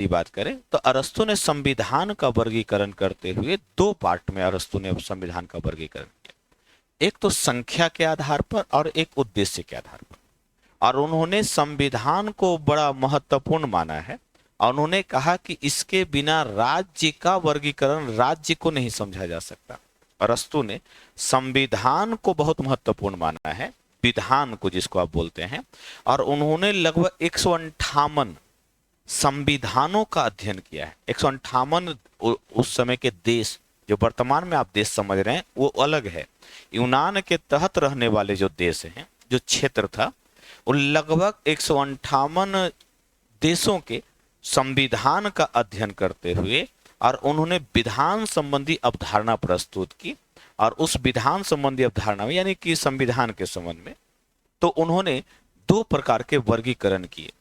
की बात करें तो अरस्तु ने संविधान का वर्गीकरण करते हुए दो पार्ट में अरस्तु ने संविधान का वर्गीकरण किया। एक तो संख्या के आधार पर और एक उद्देश्य के आधार पर। और उन्होंने संविधान को बड़ा महत्वपूर्ण माना है और उन्होंने कहा कि इसके बिना राज्य का वर्गीकरण, राज्य को नहीं समझा जा सकता। अरस्तु ने संविधान को बहुत महत्वपूर्ण माना है, विधान को जिसको आप बोलते हैं, और उन्होंने लगभग 158 संविधानों का अध्ययन किया है। 158 उस समय के देश, जो वर्तमान में आप देश समझ रहे हैं वो अलग है। यूनान के तहत रहने वाले जो देश हैं, जो क्षेत्र था, वो लगभग 158 देशों के संविधान का अध्ययन करते हुए और उन्होंने विधान संबंधी अवधारणा प्रस्तुत की। और उस विधान संबंधी अवधारणा में यानी कि संविधान के संबंध में तो उन्होंने दो प्रकार के वर्गीकरण किए।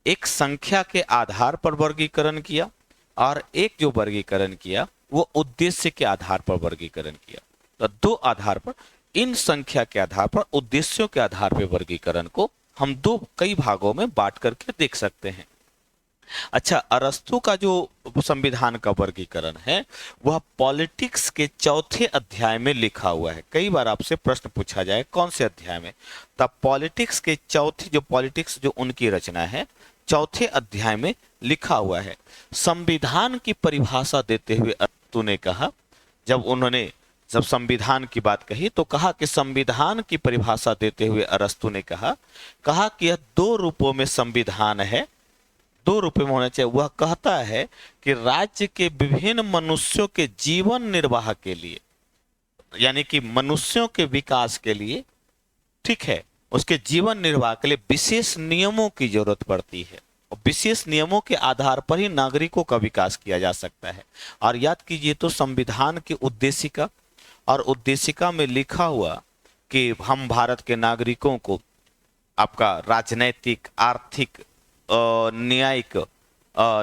एक संख्या के आधार पर वर्गीकरण किया और एक जो वर्गीकरण किया वो उद्देश्य के आधार पर वर्गीकरण किया। तो दो आधार पर, इन संख्या के आधार पर, उद्देश्यों के आधार पर वर्गीकरण को हम कई भागों में बांट करके देख सकते हैं। अच्छा, अरस्तु का जो संविधान का वर्गीकरण है वह पॉलिटिक्स के चौथे अध्याय में लिखा हुआ है। कई बार आपसे प्रश्न पूछा जाए कौन से अध्याय में, तब पॉलिटिक्स के चौथे, जो पॉलिटिक्स जो उनकी रचना है, चौथे अध्याय में लिखा हुआ है। संविधान की परिभाषा देते हुए अरस्तु ने कहा, जब संविधान की बात कही तो कहा कि संविधान की परिभाषा देते हुए अरस्तु ने कहा कि यह दो रूपों में संविधान है, दो रूप में होना चाहिए। वह कहता है कि राज्य के विभिन्न मनुष्यों के जीवन निर्वाह के लिए, यानी कि मनुष्यों के विकास के लिए, ठीक है, उसके जीवन निर्वाह के लिए विशेष नियमों की जरूरत पड़ती है और विशेष नियमों के आधार पर ही नागरिकों का विकास किया जा सकता है। और याद कीजिए तो संविधान की उद्देशिका, और उद्देशिका में लिखा हुआ कि हम भारत के नागरिकों को आपका राजनैतिक, आर्थिक, न्यायिक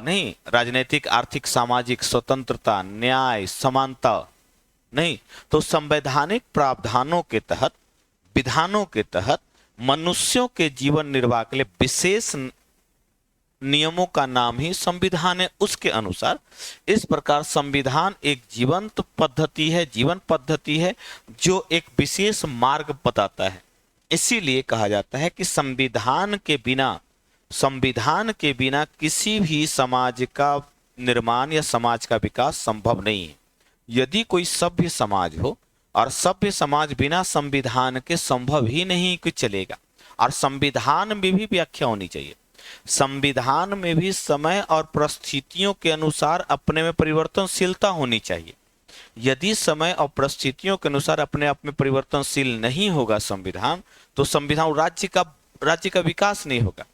नहीं, राजनीतिक, आर्थिक, सामाजिक स्वतंत्रता, न्याय, समानता नहीं, तो संवैधानिक प्रावधानों के तहत, विधानों के तहत मनुष्यों के जीवन निर्वाह के लिए विशेष नियमों का नाम ही संविधान है। उसके अनुसार इस प्रकार संविधान एक जीवंत पद्धति है, जीवन पद्धति है जो एक विशेष मार्ग बताता है। इसीलिए कहा जाता है कि संविधान के बिना किसी भी समाज का निर्माण या समाज का विकास संभव नहीं है। यदि कोई सभ्य समाज हो, और सभ्य समाज बिना संविधान के संभव ही नहीं कि चलेगा। और संविधान में भी व्याख्या होनी चाहिए। संविधान में भी समय और परिस्थितियों के अनुसार अपने में परिवर्तनशीलता होनी चाहिए। यदि समय और परिस्थितियों के अनुसार अपने आप में परिवर्तनशील नहीं होगा संविधान, तो संविधान राज्य का विकास नहीं होगा।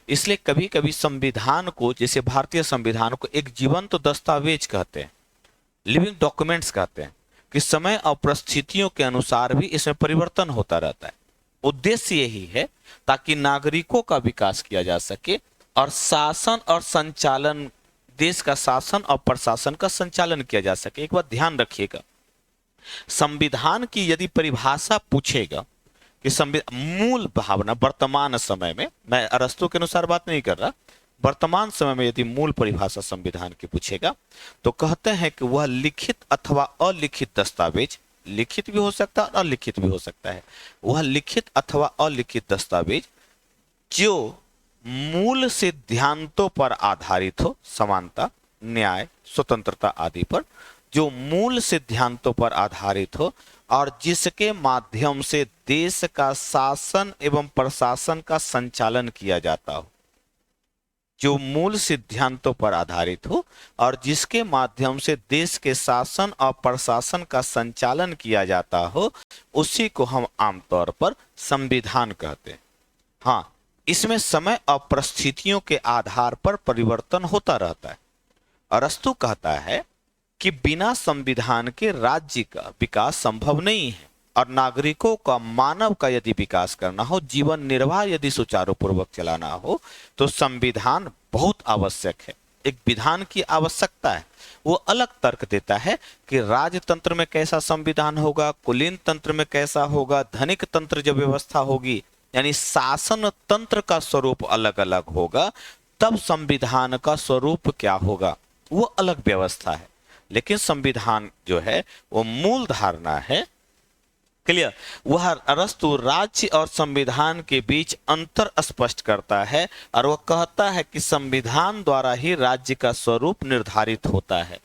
इसलिए कभी कभी संविधान को, जैसे भारतीय संविधान को, एक जीवंत दस्तावेज कहते हैं, लिविंग डॉक्यूमेंट्स कहते हैं, कि समय और परिस्थितियों के अनुसार भी इसमें परिवर्तन होता रहता है। उद्देश्य यही है ताकि नागरिकों का विकास किया जा सके और शासन और संचालन, देश का शासन और प्रशासन का संचालन किया जा सके। एक बात ध्यान रखिएगा, संविधान की यदि परिभाषा पूछेगा कि मूल भावना वर्तमान समय में, मैं अरस्तु के अनुसार बात नहीं कर रहा, वर्तमान समय में यदि मूल परिभाषा संविधान की पूछेगा तो कहते हैं कि वह लिखित अथवा अलिखित दस्तावेज, लिखित भी हो सकता है और अलिखित भी हो सकता है, वह लिखित अथवा अलिखित दस्तावेज जो मूल सिद्धांतों पर आधारित हो, समानता, न्याय, स्वतंत्रता आदि पर, जो मूल सिद्धांतों पर आधारित हो और जिसके माध्यम से देश का शासन एवं प्रशासन का संचालन किया जाता हो, जो मूल सिद्धांतों पर आधारित हो और जिसके माध्यम से देश के शासन और प्रशासन का संचालन किया जाता हो, उसी को हम आमतौर पर संविधान कहते हैं। हाँ, इसमें समय और परिस्थितियों के आधार पर परिवर्तन होता रहता है। अरस्तु कहता है कि बिना संविधान के राज्य का विकास संभव नहीं है और नागरिकों का, मानव का यदि विकास करना हो, जीवन निर्वाह यदि सुचारू पूर्वक चलाना हो, तो संविधान बहुत आवश्यक है। एक विधान की आवश्यकता है। वो अलग तर्क देता है कि राजतंत्र में कैसा संविधान होगा, कुलीन तंत्र में कैसा होगा, धनिक तंत्र जब व्यवस्था होगी, यानी शासन तंत्र का स्वरूप अलग अलग होगा, तब संविधान का स्वरूप क्या होगा वो अलग व्यवस्था है, लेकिन संविधान जो है वो मूल धारणा है। क्लियर? वह अरस्तु राज्य और संविधान के बीच अंतर स्पष्ट करता है और वह कहता है कि संविधान द्वारा ही राज्य का स्वरूप निर्धारित होता है।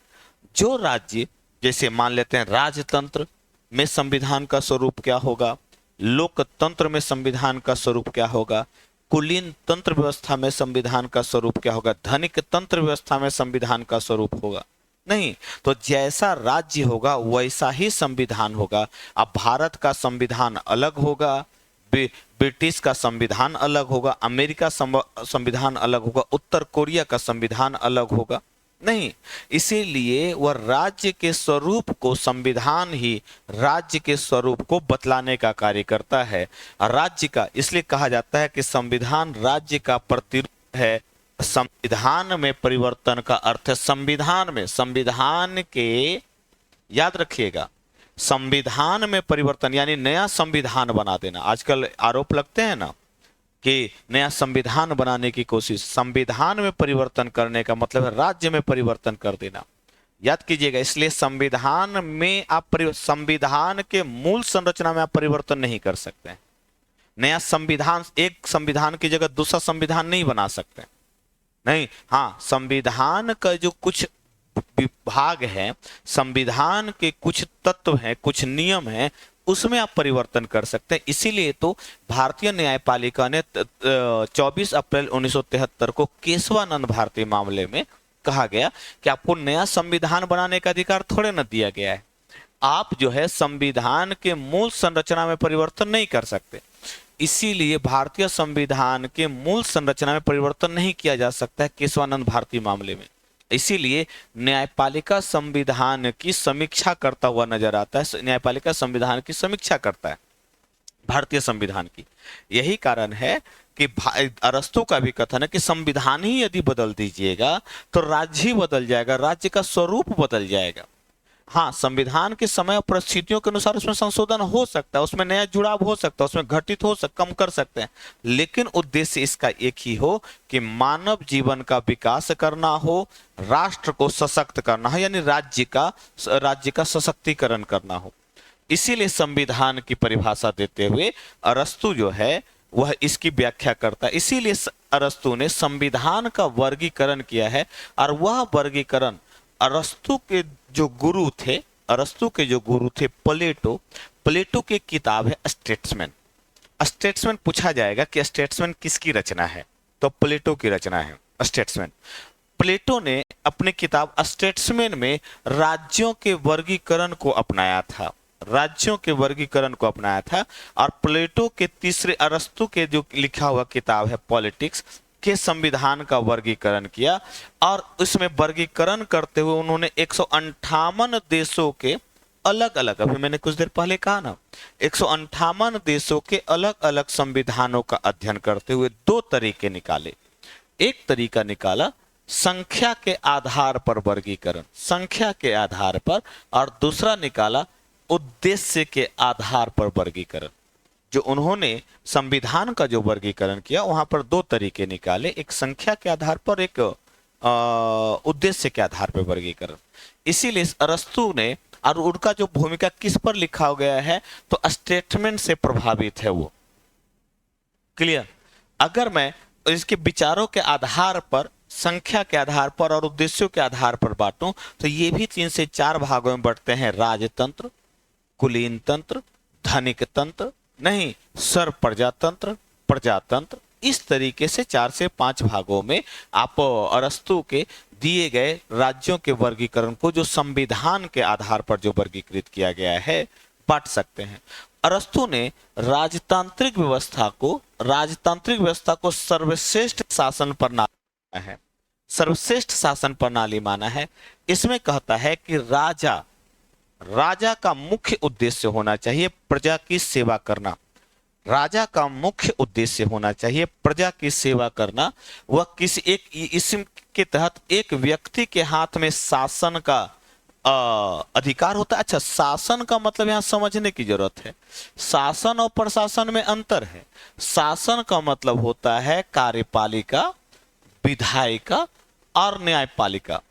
जो राज्य, जैसे मान लेते हैं राजतंत्र में संविधान का स्वरूप क्या होगा, लोकतंत्र में संविधान का स्वरूप क्या होगा, कुलीन तंत्र व्यवस्था में संविधान का स्वरूप क्या होगा, धनिक तंत्र व्यवस्था में संविधान का स्वरूप होगा नहीं। तो जैसा राज्य होगा वैसा ही संविधान होगा। अब भारत का संविधान अलग होगा, ब्रिटिश का संविधान अलग होगा, अमेरिका संविधान अलग होगा, उत्तर कोरिया का संविधान अलग होगा नहीं। इसीलिए वह राज्य के स्वरूप को, संविधान ही राज्य के स्वरूप को बतलाने का कार्य करता है। राज्य का इसलिए कहा जाता है कि संविधान राज्य का प्रतिरूप है। संविधान में परिवर्तन का अर्थ है संविधान के, याद रखिएगा, संविधान में परिवर्तन यानी नया संविधान बना देना। आजकल आरोप लगते हैं ना कि नया संविधान बनाने की कोशिश, संविधान में परिवर्तन करने का मतलब है राज्य में परिवर्तन कर देना। याद कीजिएगा, इसलिए संविधान में आप संविधान के मूल संरचना में आप परिवर्तन नहीं कर सकते हैं। नया संविधान, एक संविधान की जगह दूसरा संविधान नहीं बना सकते नहीं। हाँ, संविधान का जो कुछ विभाग है, संविधान के कुछ तत्व हैं, कुछ नियम हैं, उसमें आप परिवर्तन कर सकते हैं। इसीलिए तो भारतीय न्यायपालिका ने 24 अप्रैल 1973 को केशवानंद भारती मामले में कहा गया कि आपको नया संविधान बनाने का अधिकार थोड़े न दिया गया है, आप जो है संविधान के मूल संरचना में परिवर्तन नहीं कर सकते। इसीलिए भारतीय संविधान के मूल संरचना में परिवर्तन नहीं किया जा सकता है केशवानंद भारती मामले में। इसीलिए न्यायपालिका संविधान की समीक्षा करता हुआ नजर आता है। न्यायपालिका संविधान की समीक्षा करता है भारतीय संविधान की। यही कारण है कि अरस्तु का भी कथन है कि संविधान ही यदि बदल दीजिएगा तो राज्य ही बदल जाएगा, राज्य का स्वरूप बदल जाएगा। हाँ, संविधान के समय और परिस्थितियों के अनुसार उसमें संशोधन हो सकता है, उसमें नया जुड़ाव हो सकता है, उसमें घटित हो सकता, कम कर सकते हैं, लेकिन उद्देश्य इसका एक ही हो कि मानव जीवन का विकास करना हो, राष्ट्र को सशक्त करना हो, यानी राज्य का सशक्तिकरण करना हो। इसीलिए संविधान की परिभाषा देते हुए अरस्तु जो है वह इसकी व्याख्या करता है। इसीलिए अरस्तु ने संविधान का वर्गीकरण किया है और वह वर्गीकरण अरस्तु के जो गुरु थे प्लेटो की किताब है स्टेट्समैन। स्टेट्समैन पूछा जाएगा कि स्टेट्समैन किसकी रचना है, तो प्लेटो की रचना है स्टेट्समैन। प्लेटो ने अपनी किताब स्टेट्समैन में राज्यों के वर्गीकरण को अपनाया था और प्लेटो के तीसरे अरस्तु के जो लिखा हुआ किताब है पॉलिटिक्स के संविधान का वर्गीकरण किया। और इसमें वर्गीकरण करते हुए उन्होंने 158 देशों के अलग अलग, अभी मैंने कुछ देर पहले कहा ना, 158 देशों के अलग अलग संविधानों का अध्ययन करते हुए दो तरीके निकाले। एक तरीका निकाला संख्या के आधार पर वर्गीकरण, संख्या के आधार पर, और दूसरा निकाला उद्देश्य के आधार पर वर्गीकरण। जो उन्होंने संविधान का जो वर्गीकरण किया वहां पर दो तरीके निकाले, एक संख्या के आधार पर, एक उद्देश्य के आधार पर वर्गीकरण। इसीलिए अरस्तु ने, और उनका जो भूमिका किस पर लिखा गया है, तो स्टेटमेंट से प्रभावित है वो। क्लियर? अगर मैं इसके विचारों के आधार पर, संख्या के आधार पर और उद्देश्यों के आधार पर बांटूं तो ये भी 3 से 4 भागों में बढ़ते हैं। राजतंत्र, कुलीन तंत्र, धनिक तंत्र, नहीं सर प्रजातंत्र, प्रजातंत्र, इस तरीके से 4 से 5 भागों में आप अरस्तु के दिए गए राज्यों के वर्गीकरण को, जो संविधान के आधार पर जो वर्गीकृत किया गया है, बांट सकते हैं। अरस्तु ने राजतांत्रिक व्यवस्था को सर्वश्रेष्ठ शासन प्रणाली माना है, सर्वश्रेष्ठ शासन प्रणाली माना है। इसमें कहता है कि राजा का मुख्य उद्देश्य होना चाहिए प्रजा की सेवा करना। राजा का मुख्य उद्देश्य होना चाहिए प्रजा की सेवा करना। वह किसी एक इसम के तहत एक व्यक्ति के हाथ में शासन का अधिकार होता है। अच्छा, शासन का मतलब यहां समझने की जरूरत है। शासन और प्रशासन में अंतर है। शासन का मतलब होता है कार्यपालिका, विधायिका और न्यायपालिका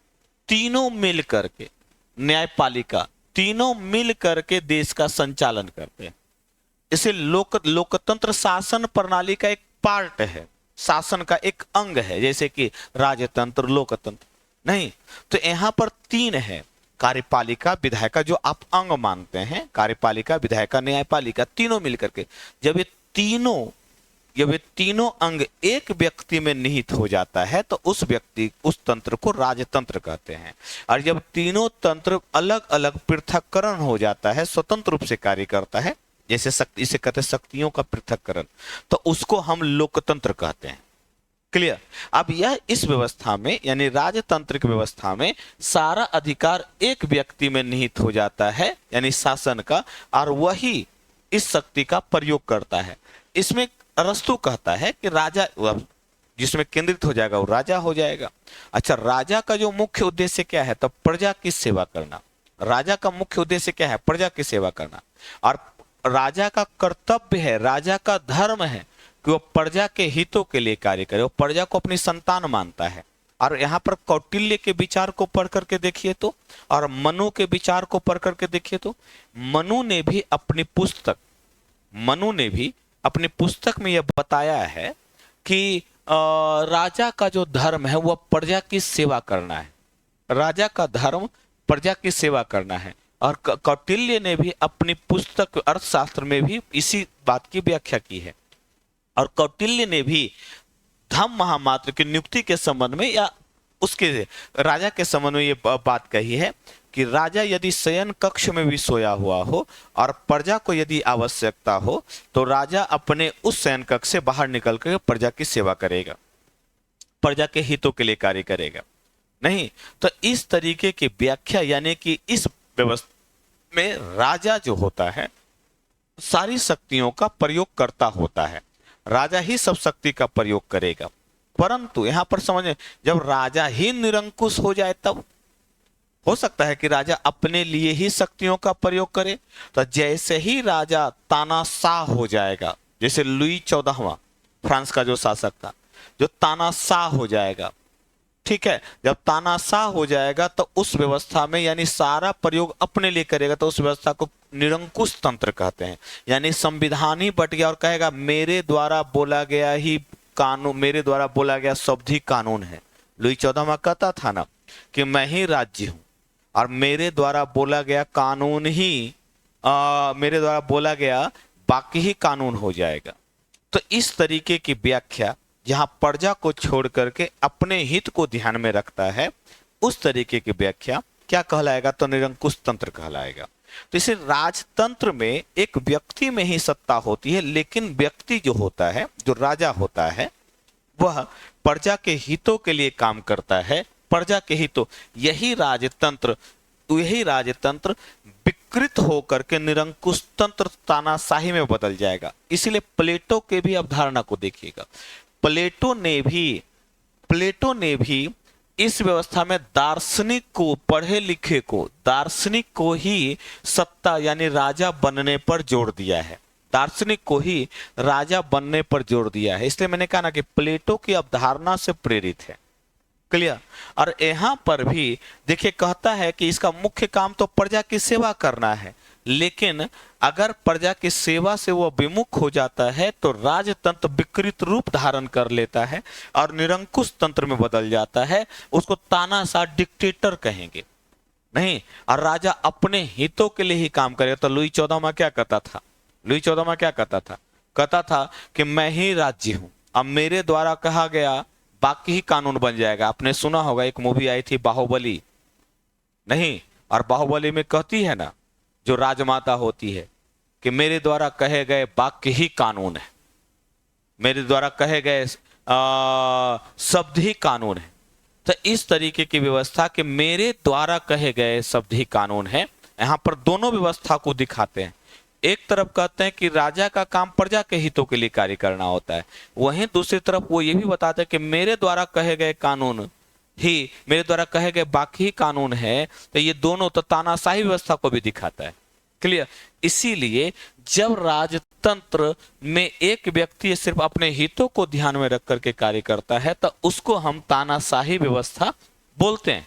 तीनों मिल करके, न्यायपालिका तीनों मिल करके देश का संचालन करते हैं। इसे लोकतंत्र शासन प्रणाली का एक पार्ट है, शासन का एक अंग है, जैसे कि राजतंत्र, लोकतंत्र नहीं। तो यहां पर तीन है, कार्यपालिका, विधायिका, जो आप अंग मानते हैं, कार्यपालिका, विधायिका, न्यायपालिका, तीनों मिलकर के जब ये तीनों अंग एक व्यक्ति में निहित हो जाता है तो उस तंत्र को राजतंत्र कहते हैं। और जब तीनों तंत्र अलग अलग पृथक्करण हो जाता है, स्वतंत्र रूप से कार्य करता है, जैसे इसे कहते हैं शक्तियों का पृथक्करण, तो उसको हम लोकतंत्र कहते हैं। क्लियर? अब यह इस व्यवस्था में यानी राजतांत्रिक व्यवस्था में सारा अधिकार एक व्यक्ति में निहित हो जाता है, यानी शासन का, और वही इस शक्ति का प्रयोग करता है। इसमें अरस्तु कहता है कि राजा जिसमें केंद्रित हो जाएगा वो राजा हो जाएगा। अच्छा, राजा का जो मुख्य उद्देश्य क्या है? तो प्रजा की सेवा करना। राजा का मुख्य उद्देश्य क्या है? प्रजा की सेवा करना। और राजा का कर्तव्य है, राजा का धर्म है कि वो प्रजा के हितों के लिए कार्य करे, वो प्रजा को अपनी संतान मानता है। और यहाँ पर कौटिल्य के विचार को पढ़ करके देखिए तो, और मनु के विचार को पढ़ करके देखिए तो, मनु ने भी अपनी पुस्तक में यह बताया है कि राजा का जो धर्म है वह प्रजा की सेवा करना है। राजा का धर्म प्रजा की सेवा करना है। और कौटिल्य ने भी अपनी पुस्तक अर्थशास्त्र में भी इसी बात की व्याख्या की है। और कौटिल्य ने भी धम्म महामात्र की नियुक्ति के संबंध में या उसके राजा के संबंध में ये बात कही है कि राजा यदि शयन कक्ष में भी सोया हुआ हो और प्रजा को यदि आवश्यकता हो तो राजा अपने उस शयन कक्ष से बाहर निकल कर प्रजा की सेवा करेगा, प्रजा के हितों के लिए कार्य करेगा। नहीं तो इस तरीके की व्याख्या, यानी कि इस व्यवस्था में राजा जो होता है सारी शक्तियों का प्रयोग करता होता है, राजा ही सब शक्ति का प्रयोग करेगा। परंतु यहां पर समझें, जब राजा ही निरंकुश हो जाए तब हो सकता है कि राजा अपने लिए ही शक्तियों का प्रयोग करे। तो जैसे ही राजा तानाशाह हो जाएगा, जैसे लुई 14वां फ्रांस का जो शासक था, जो तानाशाह हो जाएगा, ठीक है, जब तानाशाह हो जाएगा तो उस व्यवस्था में यानी सारा प्रयोग अपने लिए करेगा, तो उस व्यवस्था को निरंकुश तंत्र कहते हैं। यानी संविधान ही बट गया और कहेगा मेरे द्वारा बोला गया ही कानून, मेरे द्वारा बोला गया शब्द ही कानून है। लुई 14वां कहता था ना कि मैं ही राज्य हूं और मेरे द्वारा बोला गया कानून ही मेरे द्वारा बोला गया बाकी ही कानून हो जाएगा। तो इस तरीके की व्याख्या जहां प्रजा को छोड़ करके अपने हित को ध्यान में रखता है, उस तरीके की व्याख्या क्या कहलाएगा? तो निरंकुश तंत्र कहलाएगा। तो इसे राजतंत्र में एक व्यक्ति में ही सत्ता होती है, लेकिन व्यक्ति जो होता है, जो राजा होता है, वह प्रजा के हितों के लिए काम करता है, प्रजा के हितों। यही राजतंत्र विकृत होकर के निरंकुश तंत्र तानाशाही में बदल जाएगा। इसीलिए प्लेटो के भी अवधारणा को देखिएगा। प्लेटो ने भी इस व्यवस्था में दार्शनिक को, पढ़े लिखे को, दार्शनिक को ही सत्ता यानी राजा बनने पर जोर दिया है, दार्शनिक को ही राजा बनने पर जोर दिया है। इसलिए मैंने कहा ना कि प्लेटो की अवधारणा से प्रेरित है। क्लियर? और यहां पर भी देखिए कहता है कि इसका मुख्य काम तो प्रजा की सेवा करना है, लेकिन अगर प्रजा की सेवा से वह विमुख हो जाता है तो राजतंत्र विकृत रूप धारण कर लेता है और निरंकुश तंत्र में बदल जाता है। उसको तानाशाह डिक्टेटर कहेंगे। नहीं, और राजा अपने हितों के लिए ही काम करेगा। तो लुई 14वां क्या कहता था? लुई 14वां क्या कहता था? कहता था कि मैं ही राज्य हूं, अब मेरे द्वारा कहा गया बाकी ही कानून बन जाएगा। आपने सुना होगा एक मूवी आई थी बाहुबली, नहीं, और बाहुबली में कहती है ना जो राजमाता होती है कि मेरे द्वारा कहे गए वाक्य ही कानून है, मेरे द्वारा कहे गए शब्द ही कानून है। तो इस तरीके की व्यवस्था कि मेरे द्वारा कहे गए शब्द ही कानून है, यहां पर दोनों व्यवस्था को दिखाते हैं। एक तरफ कहते हैं कि राजा का काम प्रजा के हितों के लिए कार्य करना होता है, वहीं दूसरी तरफ वो ये भी बताते हैं कि मेरे द्वारा कहे गए कानून ही, मेरे द्वारा कहे गए बाकी ही कानून है। तो ये दोनों तो तानाशाही व्यवस्था को भी दिखाता है। क्लियर। इसीलिए जब राजतंत्र में एक व्यक्ति सिर्फ अपने हितों को ध्यान में रख करके कार्य करता है तो उसको हम तानाशाही व्यवस्था बोलते हैं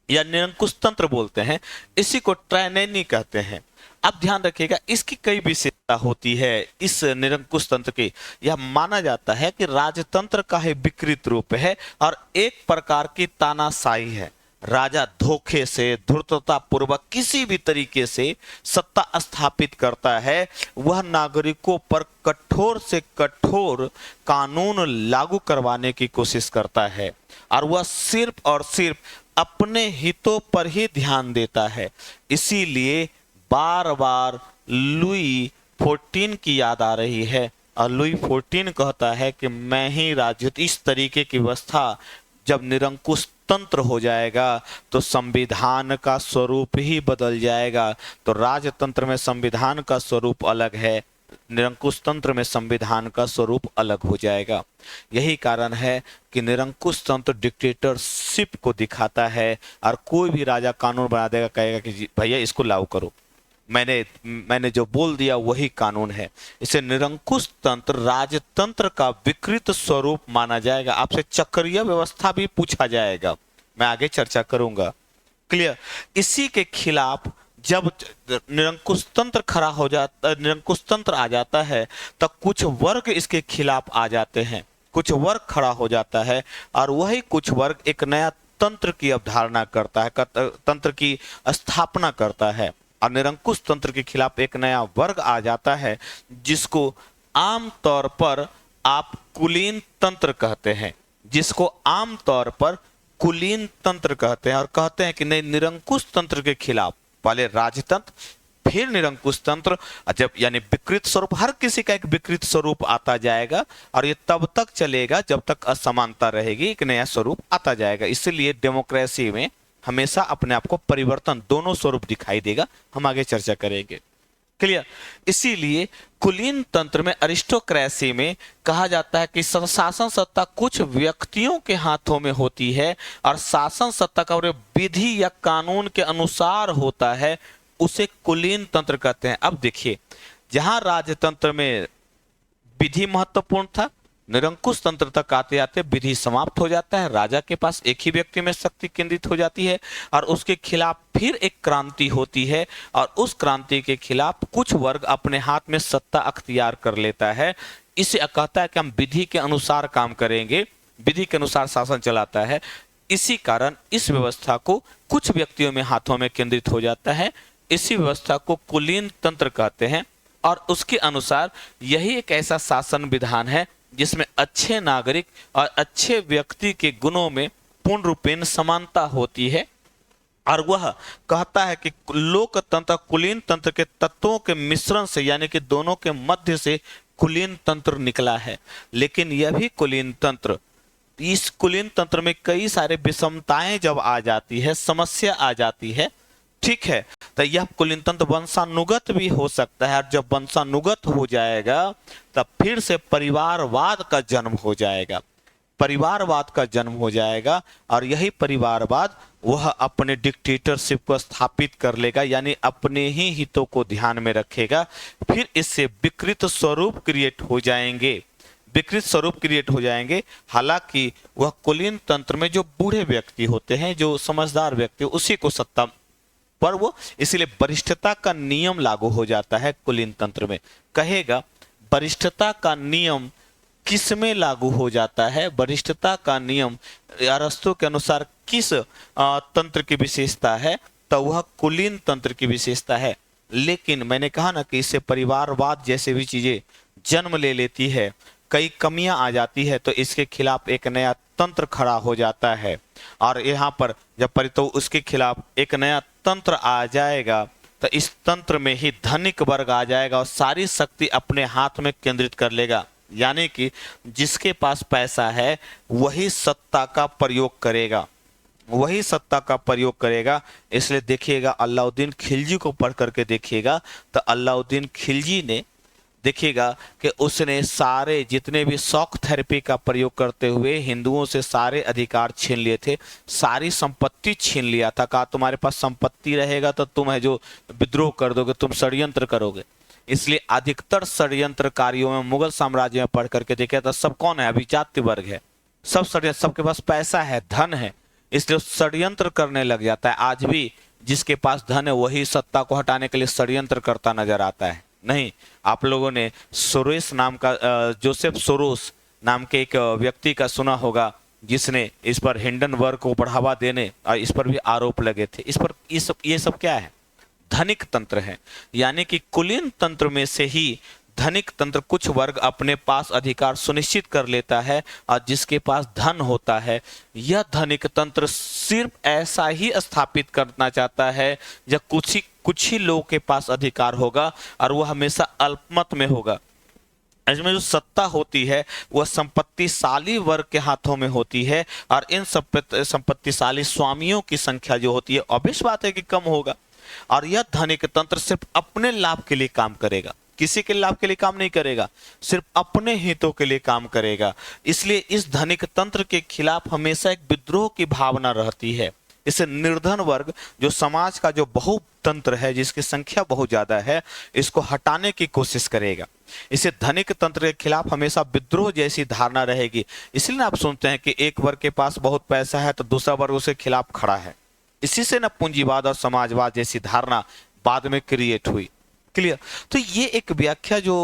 या निरंकुश तंत्र बोलते हैं। इसी को ट्रायनेनी कहते हैं। अब ध्यान रखिएगा, इसकी कई विशेषता होती है इस निरंकुश तंत्र की। यह माना जाता है कि राजतंत्र का ही विकृत रूप है और एक प्रकार की तानाशाही है। राजा धोखे से, धूर्तता पूर्वक किसी भी तरीके से सत्ता स्थापित करता है। वह नागरिकों पर कठोर से कठोर कानून लागू करवाने की कोशिश करता है और वह सिर्फ और सिर्फ अपने हितों पर ही ध्यान देता है। इसीलिए बार बार लुई 14 की याद आ रही है और लुई 14 कहता है कि मैं ही राज्य। इस तरीके की व्यवस्था जब निरंकुश तंत्र हो जाएगा तो संविधान का स्वरूप ही बदल जाएगा। तो राजतंत्र में संविधान का स्वरूप अलग है, निरंकुश तंत्र में संविधान का स्वरूप अलग हो जाएगा। यही कारण है कि निरंकुश तंत्र डिक्टेटरशिप को दिखाता है और कोई भी राजा कानून बना देगा, कहेगा कि भैया इसको लागू करो, मैंने जो बोल दिया वही कानून है। इसे निरंकुश तंत्र राजतंत्र का विकृत स्वरूप माना जाएगा। आपसे चक्रीय व्यवस्था भी पूछा जाएगा, मैं आगे चर्चा करूंगा। क्लियर। इसी के खिलाफ जब निरंकुश तंत्र खड़ा हो जाता, निरंकुश तंत्र आ जाता है तब कुछ वर्ग इसके खिलाफ आ जाते हैं, कुछ वर्ग खड़ा हो जाता है और वही कुछ वर्ग एक नया तंत्र की अवधारणा करता है, तंत्र की स्थापना करता है। और निरंकुश तंत्र के खिलाफ एक नया वर्ग आ जाता है जिसको आम तौर पर आप कुलीन तंत्र कहते हैं, जिसको आम तौर पर कुलीन तंत्र कहते हैं। और कहते हैं कि नहीं, निरंकुश तंत्र के खिलाफ पहले राजतंत्र फिर निरंकुश तंत्र, जब यानी विकृत स्वरूप, हर किसी का एक विकृत स्वरूप आता जाएगा और ये तब तक चलेगा जब तक असमानता रहेगी, एक नया स्वरूप आता जाएगा। इसलिए डेमोक्रेसी में हमेशा अपने आप को परिवर्तन, दोनों स्वरूप दिखाई देगा। हम आगे चर्चा करेंगे। क्लियर। इसीलिए कुलीन तंत्र में, अरिस्टोक्रेसी में कहा जाता है कि शासन सत्ता कुछ व्यक्तियों के हाथों में होती है और शासन सत्ता का विधि या कानून के अनुसार होता है, उसे कुलीन तंत्र कहते हैं। अब देखिए, जहां राजतंत्र में विधि महत्वपूर्ण था, निरंकुश तंत्र तक आते आते विधि समाप्त हो जाता है। राजा के पास एक ही व्यक्ति में शक्ति केंद्रित हो जाती है और उसके खिलाफ फिर एक क्रांति होती है और उस क्रांति के खिलाफ कुछ वर्ग अपने हाथ में सत्ता अख्तियार कर लेता है। इसे कहता है कि हम विधि के अनुसार काम करेंगे, विधि के अनुसार शासन चलाता है। इसी कारण इस व्यवस्था को कुछ व्यक्तियों में हाथों में केंद्रित हो जाता है। इसी व्यवस्था को कुलीन तंत्र कहते हैं और उसके अनुसार यही एक ऐसा शासन विधान है जिसमें अच्छे नागरिक और अच्छे व्यक्ति के गुणों में पूर्ण रूपेण समानता होती है। और वह कहता है कि लोकतंत्र कुलीन तंत्र के तत्वों के मिश्रण से, यानी कि दोनों के मध्य से कुलीन तंत्र निकला है। लेकिन यह भी कुलीन तंत्र, इस कुलीन तंत्र में कई सारे विषमताएं जब आ जाती है, समस्या आ जाती है, ठीक है, तो यह कुलीन तंत्र वंशानुगत भी हो सकता है। और जब वंशानुगत हो जाएगा तब फिर से परिवारवाद का जन्म हो जाएगा, परिवारवाद का जन्म हो जाएगा और यही परिवारवाद वह अपने डिक्टेटरशिप को स्थापित कर लेगा, यानी अपने ही हितों को ध्यान में रखेगा। फिर इससे विकृत स्वरूप क्रिएट हो जाएंगे, विकृत स्वरूप क्रिएट हो जाएंगे। हालांकि वह कुलीन तंत्र में जो बूढ़े व्यक्ति होते हैं, जो समझदार व्यक्ति, उसी को सत्ता पर वो, इसीलिए वरिष्ठता का नियम लागू हो जाता है कुलीन तंत्र में। कहेगा वरिष्ठता का नियम किस में लागू हो जाता है, वरिष्ठता का नियम अरस्तु के अनुसार किस तंत्र की विशेषता है, तो वह कुलीन तंत्र की विशेषता है। लेकिन मैंने कहा ना कि इससे परिवारवाद जैसे भी चीजें जन्म ले लेती है, कई कमियां आ जाती है, तो इसके खिलाफ एक नया तंत्र खड़ा हो जाता है। और यहाँ पर जब तो उसके खिलाफ एक नया तंत्र आ जाएगा तो इस तंत्र में ही धनिक वर्ग आ जाएगा और सारी शक्ति अपने हाथ में केंद्रित कर लेगा। यानी कि जिसके पास पैसा है वही सत्ता का प्रयोग करेगा, वही सत्ता का प्रयोग करेगा। इसलिए देखिएगा, अलाउद्दीन खिलजी को पढ़ करके देखिएगा तो अलाउद्दीन खिलजी ने देखिएगा कि उसने सारे जितने भी शॉक थेरेपी का प्रयोग करते हुए हिंदुओं से सारे अधिकार छीन लिए थे, सारी संपत्ति छीन लिया था। कहा तुम्हारे पास संपत्ति रहेगा तो तुम है जो विद्रोह कर दोगे, तुम षड्यंत्र करोगे। इसलिए अधिकतर षड्यंत्रकारियों में मुगल साम्राज्य में पढ़ करके देखा था सब कौन है, अभिजात्य वर्ग है, सब षड्यंत्र, सबके पास पैसा है, धन है, इसलिए षड्यंत्र करने लग जाता है। आज भी जिसके पास धन है वही सत्ता को हटाने के लिए षड्यंत्र करता नजर आता है। नहीं, आप लोगों ने सोरोस नाम का जोसेफ सोरोस नाम के एक व्यक्ति का सुना होगा, जिसने इस पर हिंडनबर्ग को बढ़ावा देने और इस पर भी आरोप लगे थे। इस पर ये सब क्या है, धनिक तंत्र है। यानी कि कुलीन तंत्र में से ही धनिक तंत्र कुछ वर्ग अपने पास अधिकार सुनिश्चित कर लेता है, और जिसके पास धन होता है यह धनिक तंत्र सिर्फ ऐसा ही स्थापित करना चाहता है जब कुछ ही लोगों के पास अधिकार होगा, और वह हमेशा अल्पमत में होगा। इसमें जो सत्ता होती है वह संपत्तिशाली वर्ग के हाथों में होती है, और इन संपत्तिशाली स्वामियों की संख्या जो होती है ऑब्वियस बात है कि कम होगा। और यह धनिक तंत्र सिर्फ अपने लाभ के लिए काम करेगा, किसी के लाभ के लिए काम नहीं करेगा, सिर्फ अपने हितों के लिए काम करेगा। इसलिए इस धनिक तंत्र के खिलाफ हमेशा एक विद्रोह की भावना रहती है। इसे निर्धन वर्ग, जो समाज का जो बहुतंत्र है, जिसकी संख्या बहुत ज्यादा है, इसको हटाने की कोशिश करेगा। इसे धनिक तंत्र के खिलाफ हमेशा विद्रोह जैसी धारणा रहेगी। इसलिए आप सुनते हैं कि एक वर्ग के पास बहुत पैसा है तो दूसरा वर्ग उसके खिलाफ खड़ा है। इसी से न पूंजीवाद और समाजवाद जैसी धारणा बाद में क्रिएट हुई। क्लियर? तो ये एक व्याख्या जो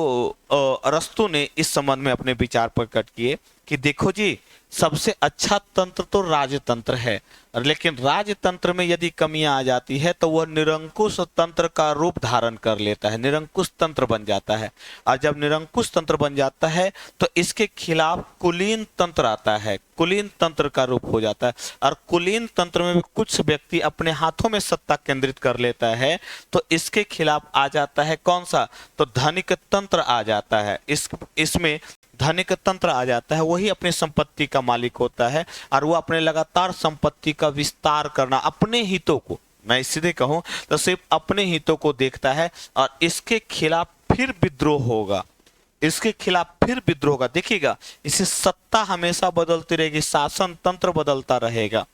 अरस्तु ने इस संबंध में अपने विचार प्रकट किए कि देखो जी, सबसे अच्छा तंत्र तो राजतंत्र है, लेकिन राजतंत्र में यदि कमियां आ जाती है तो वह निरंकुश तंत्र का रूप धारण कर लेता है, निरंकुश तंत्र बन जाता है। और जब निरंकुश तंत्र बन जाता है तो इसके खिलाफ कुलीन तंत्र आता है, कुलीन तंत्र का रूप हो जाता है। और कुलीन तंत्र में भी कुछ व्यक्ति अपने हाथों में सत्ता केंद्रित कर लेता है, तो इसके खिलाफ आ जाता है कौन सा, तो धनिक तंत्र आ जाता है। इसमें धनिक तंत्र आ जाता है, वही अपनी संपत्ति का मालिक होता है, और वो अपने लगातार संपत्ति का विस्तार करना, अपने हितों को, मैं सीधे कहूं तो सिर्फ अपने हितों को देखता है, और इसके खिलाफ फिर विद्रोह होगा, इसके खिलाफ फिर विद्रोह होगा। देखिएगा, इसे सत्ता हमेशा बदलती रहेगी, शासन तंत्र बदलता रहेगा,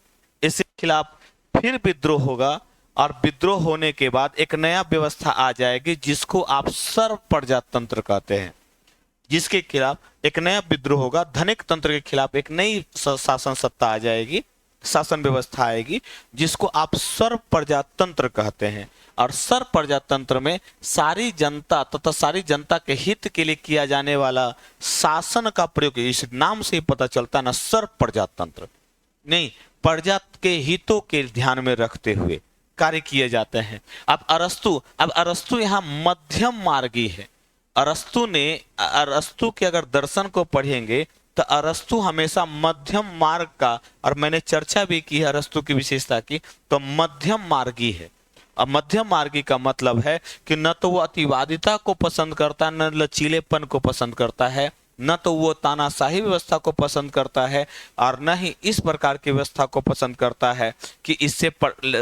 इसके खिलाफ फिर विद्रोह होगा, और विद्रोह होने के बाद एक नया व्यवस्था आ जाएगी जिसको आप सर्व प्रजातंत्र कहते हैं, जिसके खिलाफ एक नया विद्रोह होगा। धनिक तंत्र के खिलाफ एक नई शासन सत्ता आ जाएगी, शासन व्यवस्था आएगी, जिसको आप सर्व प्रजातंत्र कहते हैं। और सर्व प्रजातंत्र में सारी जनता तथा सारी जनता के हित के लिए किया जाने वाला शासन का प्रयोग, इस नाम से ही पता चलता है ना, सर्व प्रजातंत्र नहीं, प्रजा के हितों के ध्यान में रखते हुए कार्य किए जाते हैं। अब अरस्तु यहाँ मध्यम मार्गी है। अरस्तु के अगर दर्शन को पढ़ेंगे तो अरस्तु हमेशा मध्यम मार्ग का, और मैंने चर्चा भी की है अरस्तु की विशेषता की, तो मध्यम मार्गी है। और मध्यम मार्गी का मतलब है कि न तो वो अतिवादिता को पसंद करता है, न लचीलेपन को पसंद करता है, न तो वो तानाशाही व्यवस्था को पसंद करता है, और न ही इस प्रकार की व्यवस्था को पसंद करता है कि इससे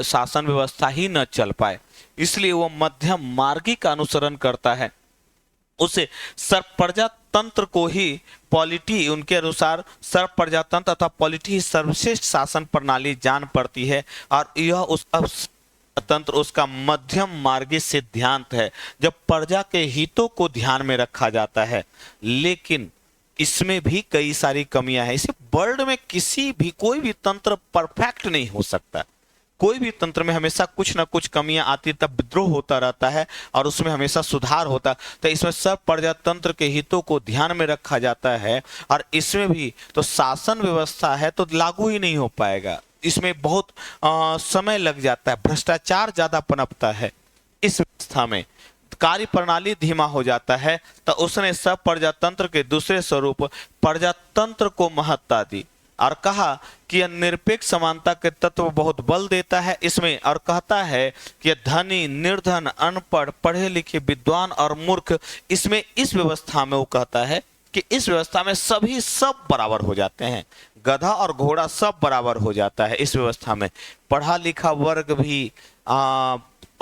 शासन व्यवस्था ही न चल पाए। इसलिए वो मध्यम मार्गी का अनुसरण करता है। उसे सर्व प्रजातंत्र को ही पॉलिटी, उनके अनुसार सर्व प्रजातंत्र तथा पॉलिटी ही सर्वश्रेष्ठ शासन प्रणाली जान पड़ती है, और यह उस तंत्र उसका मध्यम मार्गी सिद्धांत है, जब प्रजा के हितों को ध्यान में रखा जाता है। लेकिन इसमें भी कई सारी कमियां हैं। इसे वर्ल्ड में कोई भी तंत्र परफेक्ट नहीं हो सकता, कोई भी तंत्र में हमेशा कुछ ना कुछ कमियां आती, तब विद्रोह होता रहता है और उसमें हमेशा सुधार होता। तो इसमें सब प्रजातंत्र के हितों को ध्यान में रखा जाता है, और इसमें भी तो शासन व्यवस्था है तो लागू ही नहीं हो पाएगा, इसमें बहुत समय लग जाता है, भ्रष्टाचार ज्यादा पनपता है, इस व्यवस्था में कार्य प्रणाली धीमा हो जाता है। तो उसने सब प्रजातंत्र के दूसरे स्वरूप प्रजातंत्र को महत्ता दी और कहा कि यह निरपेक्ष समानता के तत्व बहुत बल देता है इसमें, और कहता है कि धनी, निर्धन, अनपढ़, पढ़े लिखे, विद्वान और मूर्ख, इसमें इस व्यवस्था में वो कहता है कि इस व्यवस्था में सभी सब बराबर हो जाते हैं, गधा और घोड़ा सब बराबर हो जाता है इस व्यवस्था में। पढ़ा लिखा वर्ग भी,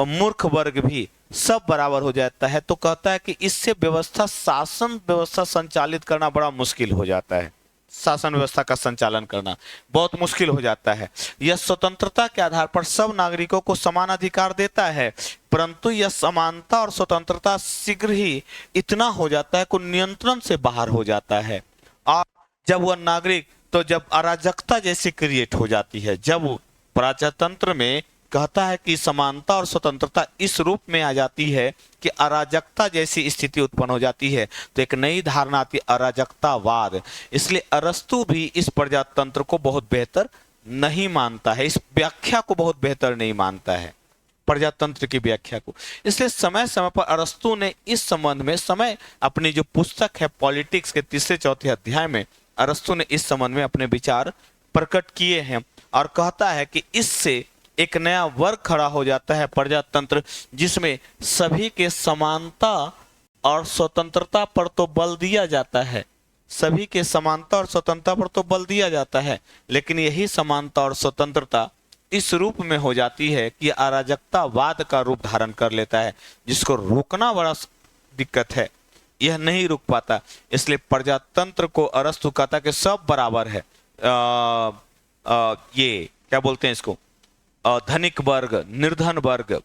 मूर्ख वर्ग भी सब बराबर हो जाता है, तो कहता है कि इससे व्यवस्था, शासन व्यवस्था संचालित करना बड़ा मुश्किल हो जाता है। शासन व्यवस्था का संचालन करना बहुत मुश्किल हो जाता है। यह स्वतंत्रता के आधार पर सब नागरिकों को समान अधिकार देता है, परंतु यह समानता और स्वतंत्रता शीघ्र ही इतना हो जाता है कि नियंत्रण से बाहर हो जाता है। और जब वह नागरिक, तो जब अराजकता जैसी क्रिएट हो जाती है, जब प्रजातंत्र में कहता है कि समानता और स्वतंत्रता इस रूप में आ जाती है कि अराजकता जैसी स्थिति उत्पन्न हो जाती है, तो एक नई धारणा आती है, अराजकतावाद। इसलिए अरस्तु भी इस प्रजातंत्र को बहुत बेहतर नहीं मानता है, इस व्याख्या को बहुत बेहतर नहीं मानता है, प्रजातंत्र की व्याख्या को। इसलिए समय समय पर अरस्तु ने इस संबंध में, समय अपनी जो पुस्तक है पॉलिटिक्स के तीसरे चौथे अध्याय में, अरस्तु ने इस संबंध में अपने विचार प्रकट किए हैं और कहता है कि इससे एक नया वर्ग खड़ा हो जाता है, प्रजातंत्र, जिसमें सभी के समानता और स्वतंत्रता पर तो बल दिया जाता है, सभी के समानता और स्वतंत्रता पर तो बल दिया जाता है, लेकिन यही समानता और स्वतंत्रता इस रूप में हो जाती है कि अराजकतावाद का रूप धारण कर लेता है, जिसको रोकना बड़ा दिक्कत है, यह नहीं रुक पाता। इसलिए प्रजातंत्र को अरस्तु कहता कि सब बराबर है। ये क्या बोलते हैं इसको, धनिक वर्ग, निर्धन वर्ग,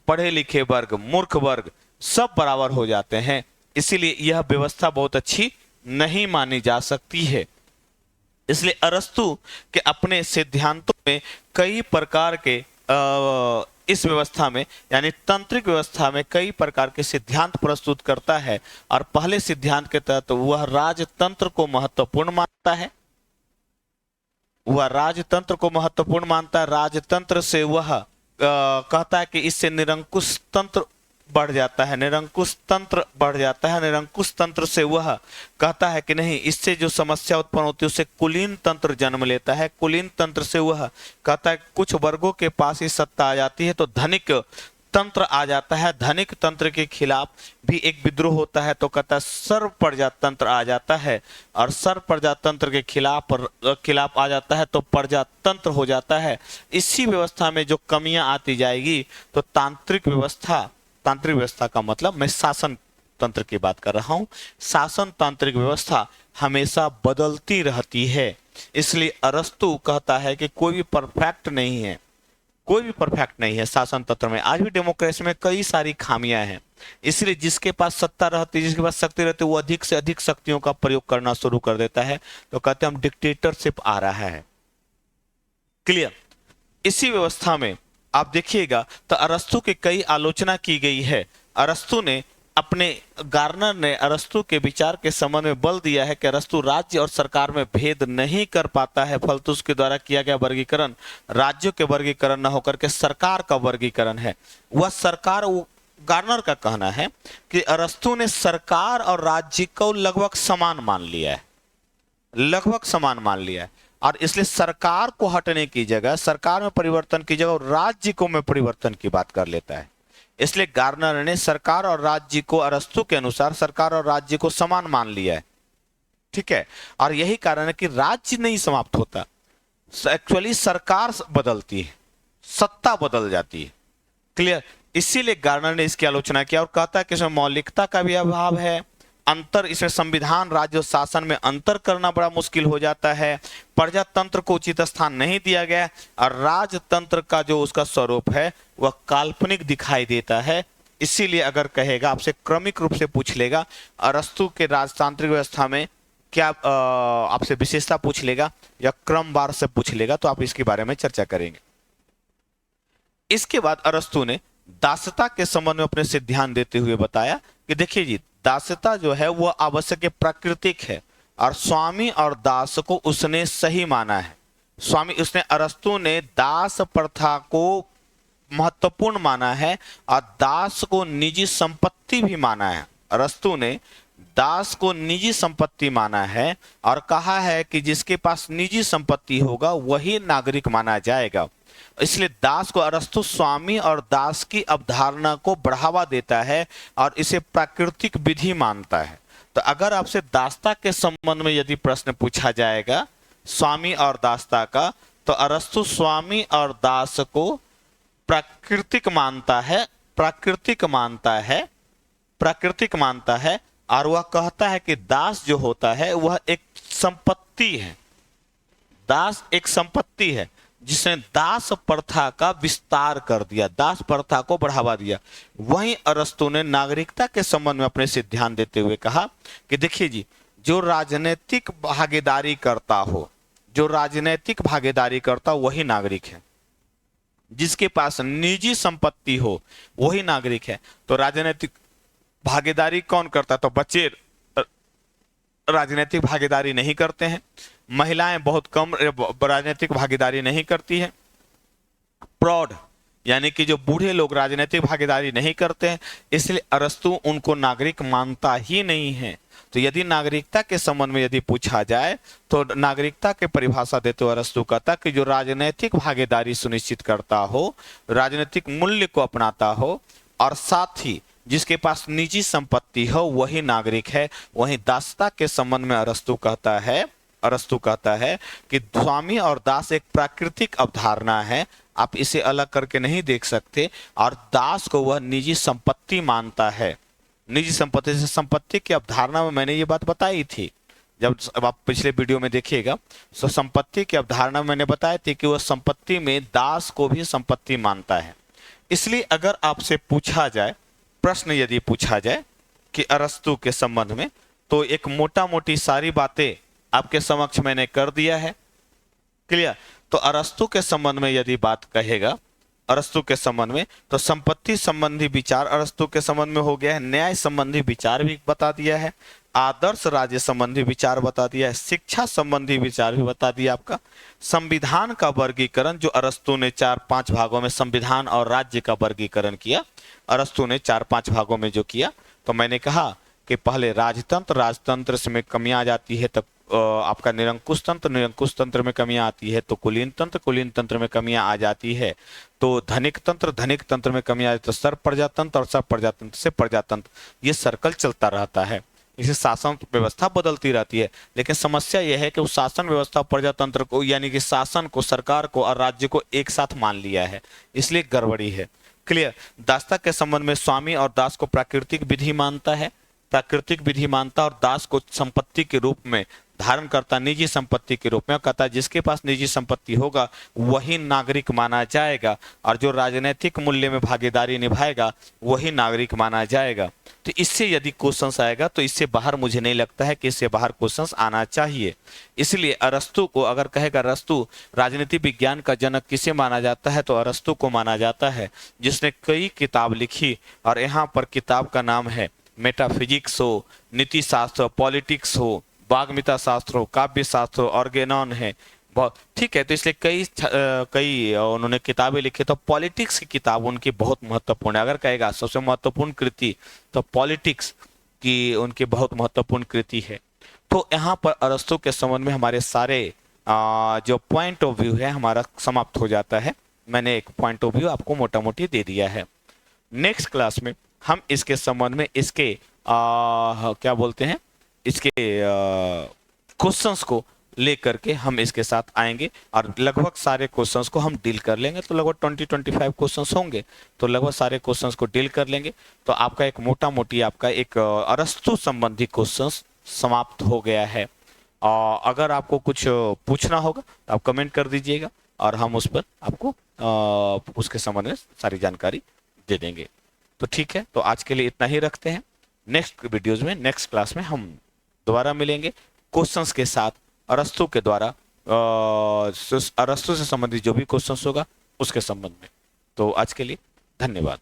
पढ़े लिखे वर्ग, मूर्ख वर्ग, सब बराबर हो जाते हैं। इसीलिए यह व्यवस्था बहुत अच्छी नहीं मानी जा सकती है। इसलिए अरस्तु के अपने सिद्धांतों में कई प्रकार के इस व्यवस्था में, यानी तांत्रिक व्यवस्था में कई प्रकार के सिद्धांत प्रस्तुत करता है। और पहले सिद्धांत के तहत वह राजतंत्र को महत्वपूर्ण मानता है, वह राजतंत्र को महत्वपूर्ण मानता है। राजतंत्र से वह कहता है कि इससे निरंकुश तंत्र बढ़ जाता है, निरंकुश तंत्र बढ़ जाता है। निरंकुश तंत्र से वह कहता है कि नहीं, इससे जो समस्या उत्पन्न होती है उससे कुलीन तंत्र जन्म लेता है। कुलीन तंत्र से वह कहता है कुछ वर्गों के पास ही सत्ता आ जाती है तो धनिक तंत्र आ जाता है। धनिक तंत्र के खिलाफ भी एक विद्रोह होता है तो कहता है सर्व प्रजातंत्र आ जाता है, और सर्व प्रजातंत्र के खिलाफ आ जाता है तो प्रजातंत्र हो जाता है। इसी व्यवस्था में जो कमियां आती जाएगी तो तांत्रिक व्यवस्था का मतलब मैं शासन तंत्र की बात कर रहा हूं। शासन तांत्रिक व्यवस्था हमेशा बदलती रहती है। इसलिए अरस्तु कहता है कि कोई भी परफेक्ट नहीं है, कोई भी परफेक्ट नहीं है शासन तंत्र में। आज भी डेमोक्रेसी में कई सारी खामियां हैं। इसलिए जिसके पास सत्ता रहती है, जिसके पास शक्ति रहती है, वो अधिक से अधिक शक्तियों का प्रयोग करना शुरू कर देता है, तो कहते हैं हम डिक्टेटरशिप आ रहा है। क्लियर। इसी व्यवस्था में आप देखिएगा तो अरस्तु की कई आलोचना की गई है। अरस्तु ने गार्नर ने अरस्तु के विचार के संबंध में बल दिया है कि अरस्तु राज्य और सरकार में भेद नहीं कर पाता है, फलतु उसके द्वारा किया गया वर्गीकरण राज्यों के वर्गीकरण न होकर के सरकार का वर्गीकरण है। वह सरकार, गार्नर का कहना है कि अरस्तु ने सरकार और राज्य को लगभग समान मान लिया है, लगभग समान मान लिया है, और इसलिए सरकार को हटने की जगह, सरकार में परिवर्तन की जगह राज्य को में परिवर्तन की बात कर लेता है। इसलिए गार्नर ने सरकार और राज्य को, अरस्तु के अनुसार सरकार और राज्य को समान मान लिया है। ठीक है, और यही कारण है कि राज्य नहीं समाप्त होता, एक्चुअली सरकार बदलती है, सत्ता बदल जाती है। क्लियर। इसीलिए गार्नर ने इसकी आलोचना किया और कहता है कि इसमें मौलिकता का भी अभाव है, अंतर, इसमें संविधान राज्य और शासन में अंतर करना बड़ा मुश्किल हो जाता है, प्रजातंत्र को उचित स्थान नहीं दिया गया, और राजतंत्र का जो उसका स्वरूप है वह काल्पनिक दिखाई देता है। इसीलिए अगर कहेगा, आपसे क्रमिक रूप से पूछ लेगा अरस्तु के राजतांत्रिक व्यवस्था में क्या, आपसे विशेषता पूछ लेगा या क्रमवार से पूछ लेगा, तो आप इसके बारे में चर्चा करेंगे। इसके बाद अरस्तु ने दासता के संबंध में अपने सिद्धांत देते हुए बताया कि देखिए जी, दासता जो है वह आवश्यक प्राकृतिक है, और स्वामी और दास को उसने सही माना है। अरस्तु ने दास प्रथा को महत्वपूर्ण माना है और दास को निजी संपत्ति भी माना है। अरस्तु ने दास को निजी संपत्ति माना है और कहा है कि जिसके पास निजी संपत्ति होगा वही नागरिक माना जाएगा। इसलिए दास को अरस्तु स्वामी और दास की अवधारणा को बढ़ावा देता है और इसे प्राकृतिक विधि मानता है। तो अगर आपसे दासता के संबंध में यदि प्रश्न पूछा जाएगा स्वामी और दासता का, तो अरस्तु स्वामी और दास को प्राकृतिक मानता है, प्राकृतिक मानता है, प्राकृतिक मानता है, और वह कहता है कि दास जो होता है वह एक संपत्ति है। दास एक संपत्ति है जिसने दास प्रथा का विस्तार कर दिया, दास प्रथा को बढ़ावा दिया। वहीं अरस्तु ने नागरिकता के संबंध में अपने से ध्यान देते हुए कहा कि देखिए जी, जो राजनीतिक भागीदारी करता हो, जो राजनीतिक भागीदारी करता हो वही नागरिक है। जिसके पास निजी संपत्ति हो वही नागरिक है। तो राजनीतिक भागीदारी कौन करता है? तो बच्चे राजनीतिक भागीदारी नहीं करते हैं, महिलाएं बहुत कम राजनीतिक भागीदारी नहीं करती है, प्रौढ़ यानी कि जो बूढ़े लोग राजनीतिक भागीदारी नहीं करते हैं, इसलिए अरस्तु उनको नागरिक मानता ही नहीं है। तो यदि नागरिकता के संबंध में यदि पूछा जाए तो नागरिकता के परिभाषा देते हुए अरस्तु कहता कि जो राजनीतिक भागीदारी सुनिश्चित करता हो, राजनीतिक मूल्य को अपनाता हो, और साथ ही जिसके पास निजी संपत्ति हो वही नागरिक है। वहीं दासता के संबंध में अरस्तु कहता है कि स्वामी और दास एक प्राकृतिक अवधारणा है, आप इसे अलग करके नहीं देख सकते, और दास को वह निजी संपत्ति मानता है। निजी संपत्ति से संपत्ति की अवधारणा में मैंने ये बात बताई थी, जब आप पिछले वीडियो में देखिएगा। तो संपत्ति की अवधारणा में मैंने बताई थी कि वह संपत्ति में दास को भी संपत्ति मानता है। इसलिए अगर आपसे पूछा जाए, प्रश्न यदि पूछा जाए कि अरस्तु के संबंध में, तो एक मोटा मोटी सारी बातें आपके समक्ष मैंने कर दिया है, क्लियर। तो अरस्तु के संबंध में यदि बात कहेगा, अरस्तु के संबंध में, तो संपत्ति संबंधी विचार अरस्तु के संबंध में हो गया है, न्याय संबंधी विचार भी बता दिया है, आदर्श राज्य संबंधी विचार बता दिया है, शिक्षा संबंधी विचार भी बता दिया आपका, संविधान का वर्गीकरण जो अरस्तु ने 4-5 भागों में संविधान और राज्य का वर्गीकरण किया, अरस्तु ने 4-5 भागों में जो किया। तो मैंने कहा कि पहले राजतंत्र में कमियां आ जाती है, तब आपका निरंकुश तंत्र में कमियां आती है, तो कुलीन तंत्र में कमियां आ जाती है, तो धनिक तंत्र में कमियां आती है, तो सर्व प्रजातंत्र और सर्व प्रजातंत्र से प्रजातंत्र, ये सर्कल चलता रहता है। इसे शासन व्यवस्था बदलती रहती है, लेकिन समस्या यह है कि उस शासन व्यवस्था प्रजातंत्र को, यानी कि शासन को, सरकार को और राज्य को एक साथ मान लिया है, इसलिए गड़बड़ी है, क्लियर। दासता के संबंध में स्वामी और दास को प्राकृतिक विधि मानता है, और दास को संपत्ति के रूप में धारण करता, निजी संपत्ति के रूप में कहता है जिसके पास निजी संपत्ति होगा वही नागरिक माना जाएगा, और जो राजनीतिक मूल्य में भागीदारी निभाएगा वही नागरिक माना जाएगा। तो इससे यदि क्वेश्चंस आएगा तो इससे बाहर मुझे नहीं लगता है कि इससे बाहर क्वेश्चंस आना चाहिए। इसलिए अरस्तु को अगर कहेगा अरस्तु राजनीति विज्ञान का जनक किसे माना जाता है, तो अरस्तु को माना जाता है, जिसने कई किताब लिखी, और यहाँ पर किताब का नाम है मेटाफिजिक्स हो, नीति शास्त्र, पॉलिटिक्स हो, वाग्मिता शास्त्र हो, काव्य शास्त्र हो, ऑर्गेनॉन है, बहुत ठीक है। तो इसलिए कई उन्होंने किताबें लिखी, तो पॉलिटिक्स की किताब उनकी बहुत महत्वपूर्ण है। अगर कहेगा सबसे महत्वपूर्ण कृति तो पॉलिटिक्स की उनकी बहुत महत्वपूर्ण कृति है। तो यहाँ पर अरस्तु के संबंध में हमारे सारे जो पॉइंट ऑफ व्यू है हमारा समाप्त हो जाता है। मैंने एक पॉइंट ऑफ व्यू आपको मोटा मोटी दे दिया है। नेक्स्ट क्लास में हम इसके संबंध में इसके क्या बोलते हैं, इसके क्वेश्चंस को लेकर के हम इसके साथ आएंगे, और लगभग सारे क्वेश्चंस को हम डील कर लेंगे। तो लगभग 20-25 क्वेश्चंस होंगे, तो लगभग सारे क्वेश्चंस को डील कर लेंगे। तो आपका एक मोटा मोटी आपका एक अरस्तु संबंधी क्वेश्चंस समाप्त हो गया है। अगर आपको कुछ पूछना होगा तो आप कमेंट कर दीजिएगा, और हम उस पर आपको उसके संबंध में सारी जानकारी दे देंगे। तो ठीक है, तो आज के लिए इतना ही रखते हैं। नेक्स्ट वीडियोज में, नेक्स्ट क्लास में हम दोबारा मिलेंगे क्वेश्चंस के साथ, अरस्तु के द्वारा अरस्तु से संबंधित जो भी क्वेश्चंस होगा उसके संबंध में। तो आज के लिए धन्यवाद।